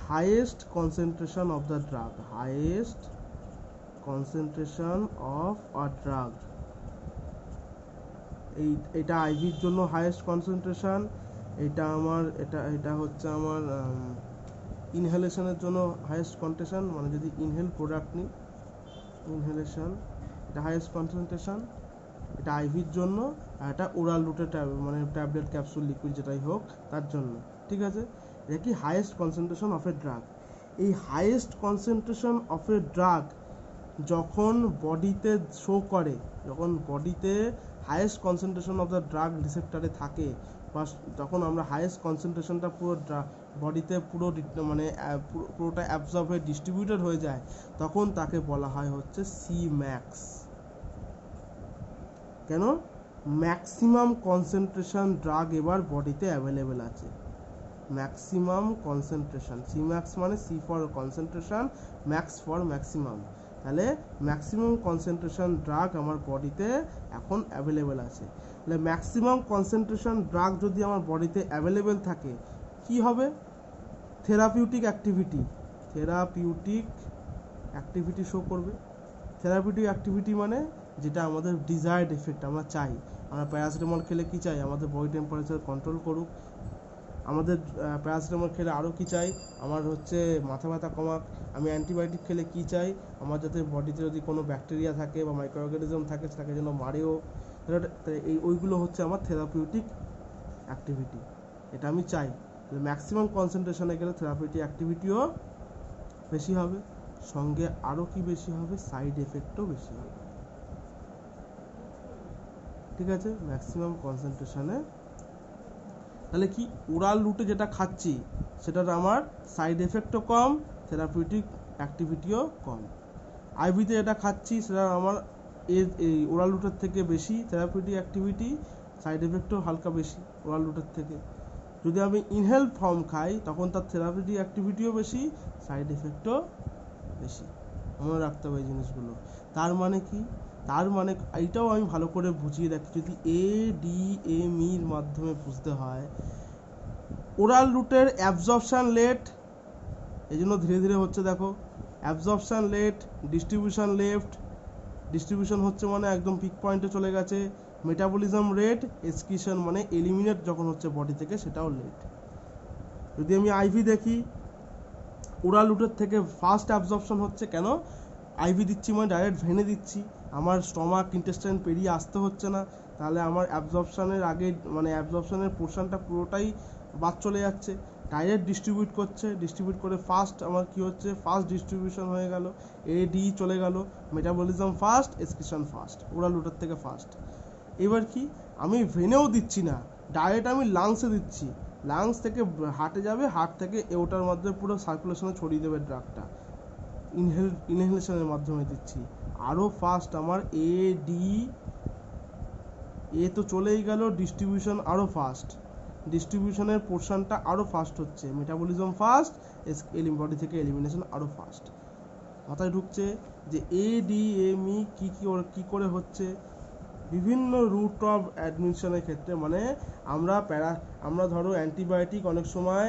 highest concentration of the drug, highest concentration of a drug. এটা আইভির জন্য হাইয়েস্ট কনসেন্ট্রেশন, এটা আমার এটা হচ্ছে আমার ইনহেলেশনের জন্য হাইয়েস্ট কনসেন্ট্রেশন, মানে যদি ইনহেল প্রোডাক্ট নিই, ইনহেলেশন এটা হাইয়েস্ট কনসেন্ট্রেশন, এটা আইভির জন্য, আর এটা ওরাল রুটে মানে ট্যাবলেট ক্যাপসুল লিকুইড যেটাই হোক তার জন্য, ঠিক আছে। এটা কি highest concentration of a drug. এই highest concentration of a drug যখন বডিতে শো করে, যখন বডিতে highest concentration of the drug রিসেপ্টারে থাকে, বা তখন আমরা হাইয়েস্ট কনসেন্ট্রেশনটা পুরো বডিতে পুরো মানে পুরোটা অ্যাবজর্ব হয়ে ডিস্ট্রিবিউটেড হয়ে যায়, তখন তাকে বলা হয় হচ্ছে সি ম্যাক্স। কেন, ম্যাক্সিমাম কনসেন্ট্রেশন ড্রাগ এবার বডিতে অ্যাভেলেবেল আছে, ম্যাক্সিমাম কনসেন্ট্রেশন, সি ম্যাক্স মানে C for concentration, max for maximum, তাহলে ম্যাক্সিমাম কনসেন্ট্রেশন ড্রাগ আমার বডিতে এখন অ্যাভেলেবেল আছে। তাহলে ম্যাক্সিমাম কনসেন্ট্রেশন ড্রাগ যদি আমার বডিতে অ্যাভেলেবেল থাকে কি হবে, থেরাপিউটিক অ্যাক্টিভিটি শো করবে। থেরাপিউটিক অ্যাক্টিভিটি মানে যেটা আমাদের ডিজায়ার্ড এফেক্ট আমরা চাই, আমরা প্যারাসিটামল খেলে কি চাই, আমাদের বডি টেম্পারেচার কন্ট্রোল করুক, আমাদের প্যারাসিটামল খেলে আরও কি চাই, আমার হচ্ছে মাথা ব্যথা কমাক, আমি অ্যান্টিবায়োটিক খেলে কি চাই, আমার যাতে বডিতে যদি কোনো ব্যাকটেরিয়া থাকে বা মাইক্রো অর্গানিজম থাকে সেটাকে যেন মারেও, ওইগুলো হচ্ছে আমার থেরাপিউটিক অ্যাক্টিভিটি, এটা আমি চাই। ম্যাক্সিমাম কনসেন্ট্রেশনে গেলে থেরাপিউটিক অ্যাক্টিভিটিও বেশি হবে, সঙ্গে আরও কি বেশি হবে, সাইড এফেক্টও বেশি হবে, ঠিক আছে, ম্যাক্সিমাম কনসেন্ট্রেশনে। তাহলে কি, ওরাল রুটে যেটা খাচ্ছি সেটার আমার সাইড এফেক্টও কম, থেরাপিউটিক অ্যাক্টিভিটিও কম। আইভিতে যেটা খাচ্ছি সেটা আমার এই ওরাল রুটের থেকে বেশি থেরাপিউটিক অ্যাক্টিভিটি, সাইড এফেক্টও হালকা বেশি ওরাল রুটের থেকে। যদি আমি ইনহেল ফর্ম খাই তখন তার থেরাপিউটিক অ্যাক্টিভিটিও বেশি, সাইড এফেক্টও বেশি, মনে রাখতে হবে এই জিনিসগুলো। তার মানে কি, তার মানে এইটাও আমি ভালো করে বুঝিয়ে রাখি, যদি ADME মাধ্যমে বুঝতে হয়, ওরাল রুটের অ্যাবজর্পশন লেট, এই জন্য ধীরে ধীরে হচ্ছে, দেখো absorption late, distribution left, distribution হচ্ছে মানে একদম পিক পয়েন্টে চলে গেছে, মেটাবলিজম রেট, এক্সক্রিশন মানে এলিমিনেট যখন হচ্ছে বডি থেকে সেটাও লেট। যদি আমি আইভি দেখি, ওরাল রুটের থেকে ফাস্ট অ্যাবজর্পশন হচ্ছে, কেন, আইভি দিচ্ছি মানে ডাইরেক্ট ভেনে দিচ্ছি, আমার স্টমাক ইন্টেস্টাইন পেরিয়ে আসতে হচ্ছে না, তাহলে আমার অ্যাবজর্পশনের আগে মানে অ্যাবজর্পশনের পোর্শনটা পুরোটাই বাদ চলে যাচ্ছে, ডাইরেক্ট ডিস্ট্রিবিউট করছে, ডিস্ট্রিবিউট করে ফার্স্ট আমার কি হচ্ছে, ফার্স্ট ডিস্ট্রিবিউশন হয়ে গেল, AD চলে গেল, metabolism first, excretion first, oral রুটের থেকে ফার্স্ট। এবার কি আমি ভেনেও দিচ্ছি না, ডাইরেক্ট আমি লাংসে দিচ্ছি, লাংস থেকে হার্টে যাবে, হার্ট থেকে এওটার মাধ্যমে পুরো সার্কুলেশনে ছড়িয়ে দেবে ড্রাগটা, ইনহেলেশনের মাধ্যমে দিচ্ছি, আরও ফাস্ট আমার এ তো চলেই গেল, ডিস্ট্রিবিউশন আরও ফাস্ট, ডিস্ট্রিবিউশনের পোর্শনটা আরও ফাস্ট হচ্ছে, মেটাবলিজম ফাস্ট, বডি থেকে এলিমিনেশন আরও ফাস্ট। মাথায় ঢুকছে যে ADME কি করে হচ্ছে, বিভিন্ন রুট অফ অ্যাডমিশনের ক্ষেত্রে, মানে আমরা ধরো অ্যান্টিবায়োটিক অনেক সময়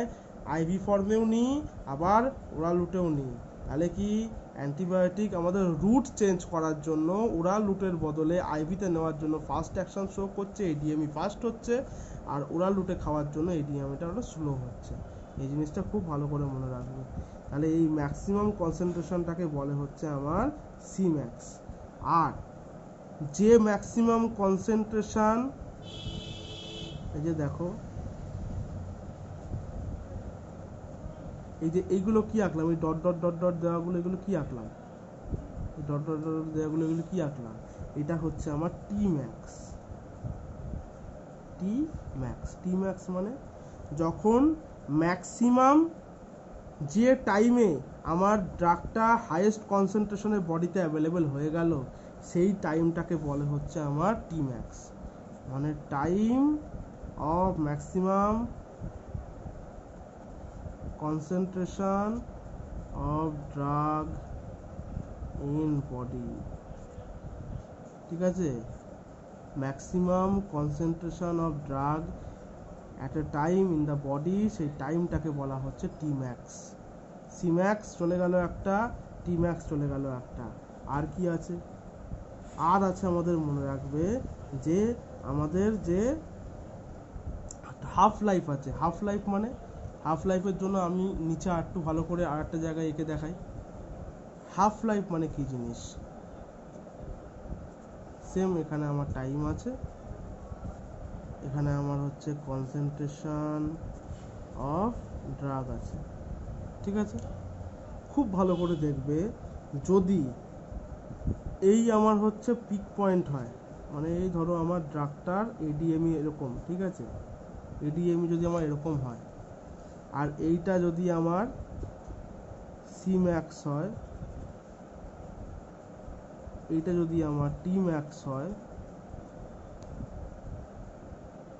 IV ফর্মেও নিই, আবার ওরাল রুটেও নিই। তাহলে কি অ্যান্টিবায়োটিক আমাদের রুট চেঞ্জ করার জন্য ওরাল রুটের বদলে IV-তে নেওয়ার জন্য ফাস্ট অ্যাকশন শো করছে, ADME ফাস্ট হচ্ছে, আর ওরাল রুটে খাওয়ার জন্য ADME-টা ওটা স্লো হচ্ছে। এই জিনিসটা খুব ভালো করে মনে রাখবে। তাহলে এই ম্যাক্সিমাম কনসেন্ট্রেশনটাকে বলে হচ্ছে আমার Cmax। আর যে ম্যাক্সিমাম কনসেন্ট্রেশন, এই যে দেখো এই যে এইগুলো কি আঁকলাম, এই ডট ডট ডট ডট দেওয়াগুলো, এগুলো কি আঁকলাম, এই ডট ডট ডট দেওয়াগুলো, এগুলো কি আঁকলাম, এটা হচ্ছে আমার Tmax। Tmax মানে যখন ম্যাক্সিমাম যে টাইমে আমার ড্রাগটা হাইয়েস্ট কনসেন্ট্রেশনের বডিতে অ্যাভেলেবেল হয়ে গেল, সেই টাইমটাকে বলে হচ্ছে আমার Tmax, মানে time of maximum concentration of drug in body. ঠিক আছে, maximum concentration of drug at a time in the body, সেই টাইমটাকে বলা হচ্ছে Tmax। Cmax চলে গেল একটা, Tmax চলে গেল একটা। আর কি আছে, আর আছে আমাদের মনে রাখবে যে আমাদের যে হাফ লাইফ আছে, হাফ লাইফ মানে হাফ লাইফের জন্য আমি নিচে আর একটু ভালো করে আর একটা জায়গায় এঁকে দেখাই। হাফ লাইফ মানে কি জিনিস, সেম এখানে আমার টাইম আছে, এখানে আমার হচ্ছে কনসেন্ট্রেশন অফ ড্রাগ আছে। ঠিক আছে, খুব ভালো করে দেখবে, যদি এই আমার হচ্ছে পিক পয়েন্ট হয়, মানে এই ধরো আমার ড্রাগটার ADME এরকম, ঠিক আছে, ADME যদি আমার এরকম হয়, আর এইটা যদি আমার Cmax হয়, এইটা যদি আমার Tmax হয়,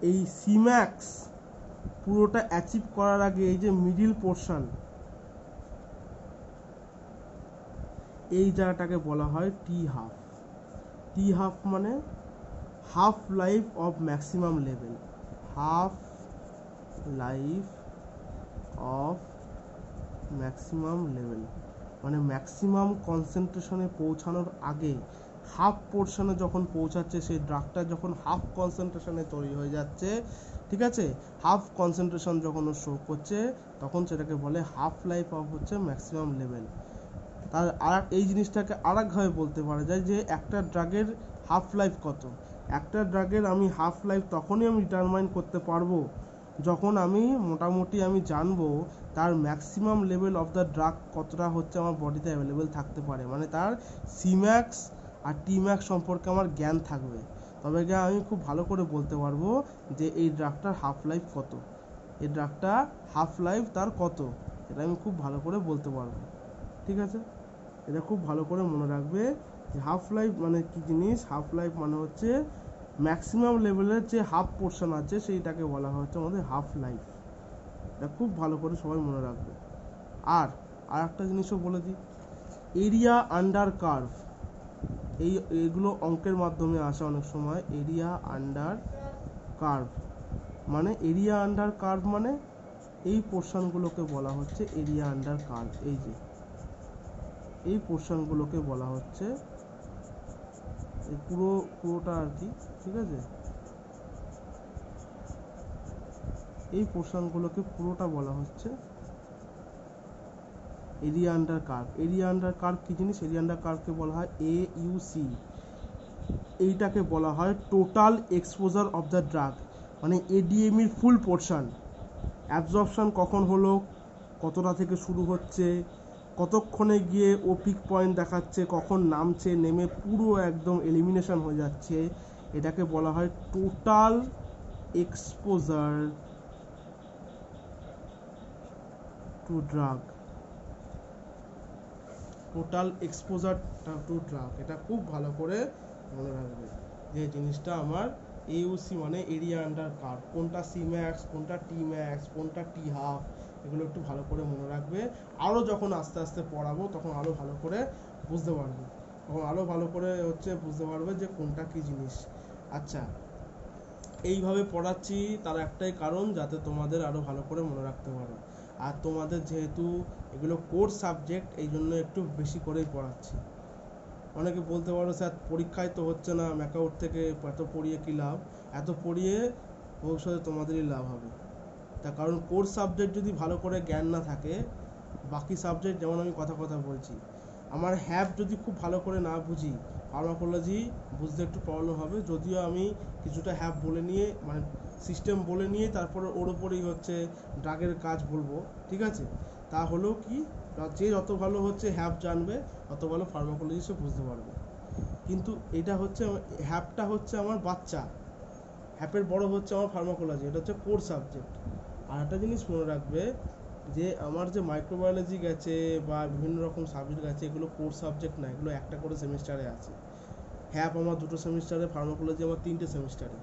এই Cmax পুরোটা অ্যাচিভ করার আগে এই যে মিডিল পোর্শন, এই জায়গাটাকে বলা হয় T-half। T-half মানে half life of maximum level, half life of maximum level, মানে ম্যাক্সিমাম কনসেন্ট্রেশনে পৌঁছানোর আগে হাফ পোর্শনে যখন পৌঁছাচ্ছে, সেই ড্রাগটা যখন হাফ কনসেন্ট্রেশনে তৈরি হয়ে যাচ্ছে, ঠিক আছে, হাফ কনসেন্ট্রেশন যখন ও শো করছে, তখন সেটাকে বলে হাফ লাইফ অফ হচ্ছে ম্যাক্সিমাম লেভেল। তার আর এই জিনিসটাকে আরেকভাবে বলতে পারা যায় যে একটা ড্রাগের হাফ লাইফ কত। একটা ড্রাগের আমি হাফ লাইফ তখনই আমি ডিটারমাইন করতে পারবো যখন আমি মোটামুটি আমি জানবো তার maximum level of the drug কতটা হচ্ছে আমার বডিতে অ্যাভেলেবেল থাকতে পারে, মানে তার Cmax আর Tmax সম্পর্কে আমার জ্ঞান থাকবে। তবে গিয়ে আমি খুব ভালো করে বলতে পারবো যে এই ড্রাগটার হাফ লাইফ কত, এই ড্রাগটা হাফ লাইফ তার কত, এটা আমি খুব ভালো করে বলতে পারবো। ঠিক আছে, এটা খুব ভালো করে মনে রাখবে যে হাফ লাইফ মানে কি জিনিস। হাফ লাইফ মানে হচ্ছে ম্যাক্সিমাম লেভেলের যে হাফ পোর্শন আছে সেইটাকে বলা হচ্ছে আমাদের হাফ লাইফ। এটা খুব ভালো করে সবাই মনে রাখবে। আর একটা জিনিসও বলে দিই, এরিয়া আন্ডার কার্ভ, এইগুলো অঙ্কের মাধ্যমে আসে অনেক সময়। এরিয়া আন্ডার কার্ভ মানে এরিয়া আন্ডার কার্ভ মানে এই পোর্শনগুলোকে বলা হচ্ছে এরিয়া আন্ডার কার্ভ। এই যে এই পোর্শনগুলোকে বলা হচ্ছে, এই পুরোটা আর কি, ঠিক আছে, এই পোর্শনগুলোকে পুরোটা বলা হচ্ছে area under curve. Area under curve কি জিনিস, এরিয়া আন্ডার কার্ভকে বলা হয় AUC। এইটাকে বলা হয় total exposure of the drug, মানে ADME এর ফুল পোর্শন। অ্যাবজর্পশন কখন হলো, কতটা থেকে শুরু হচ্ছে, কতক্ষণে গিয়ে ও পিক পয়েন্ট দেখাচ্ছে, কখন নামছে, নেমে পুরো একদম এলিমিনেশন হয়ে যাচ্ছে, এটাকে বলা হয় total exposure two drug. Total exposure two drug, এটা খুব ভালো করে মনে রাখবে যে জিনিসটা আমার এউসি মানে এরিয়া আন্ডার কার্ভ, কোনটা সি ম্যাক্স, কোনটা টি ম্যাক্স, কোনটা টি হাফ, এগুলো একটু ভালো করে মনে রাখবে। আরও যখন আস্তে আস্তে পড়াবো তখন আরও ভালো করে বুঝতে পারবে, তখন আরও ভালো করে বুঝতে পারবে যে কোনটা কী জিনিস। আচ্ছা, এইভাবে পড়াচ্ছি তার একটাই কারণ, যাতে তোমাদের আরও ভালো করে মনে রাখতে পারো। আর তোমাদের যেহেতু এগুলো কোর সাবজেক্ট, এই জন্য একটু বেশি করেই পড়াচ্ছি। অনেকে বলতে পারো স্যার পরীক্ষায় তো হচ্ছে না, ম্যাকআউট থেকে এত পড়িয়ে কী লাভ? এত পড়িয়ে ভবিষ্যতে তোমাদেরই লাভ হবে। তার কারণ কোর সাবজেক্ট যদি ভালো করে জ্ঞান না থাকে, বাকি সাবজেক্ট যেমন আমি কথা বলছি, আমার হ্যাপ যদি খুব ভালো করে না বুঝি, ফার্মাকোলজি বুঝতে একটু প্রবলেম হবে। যদিও আমি কিছুটা হ্যাপ বলে নিয়ে মানে সিস্টেম বলে নিয়ে তারপরে ওর উপরেই ড্রাগের কাজ বলবো, ঠিক আছে? তা হলেও কি, যে যত ভালো হ্যাপ জানবে তত ভালো ফার্মাকোলজি সে বুঝতে পারবে। কিন্তু এটা হ্যাপটা আমার বাচ্চা, হ্যাপের বড় আমার ফার্মাকোলজি, এটা কোর সাবজেক্ট। আর একটা জিনিস মনে রাখবে যে আমার যে মাইক্রোবায়োলজি গেছে বা বিভিন্ন রকম সাবজেক্ট গেছে, এগুলো কোর সাবজেক্ট না, এগুলো একটা করে সেমিস্টারে আছে। হ্যাপ আমার 2টো সেমিস্টারে, ফার্মাকোলজি আমার 3টে সেমিস্টারে।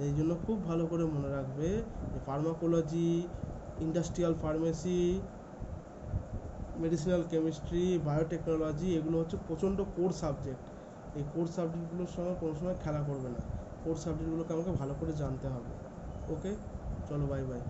এই জন্য খুব ভালো করে মনে রাখবে যে pharmacology, industrial pharmacy, medicinal chemistry, biotechnology, এগুলো প্রচণ্ড কোর সাবজেক্ট। এই কোর সাবজেক্টগুলোর সঙ্গে কোনো সময় খেলা করবে না, কোর সাবজেক্টগুলোকে আমাকে ভালো করে জানতে হবে। ওকে, চলো বাই বাই।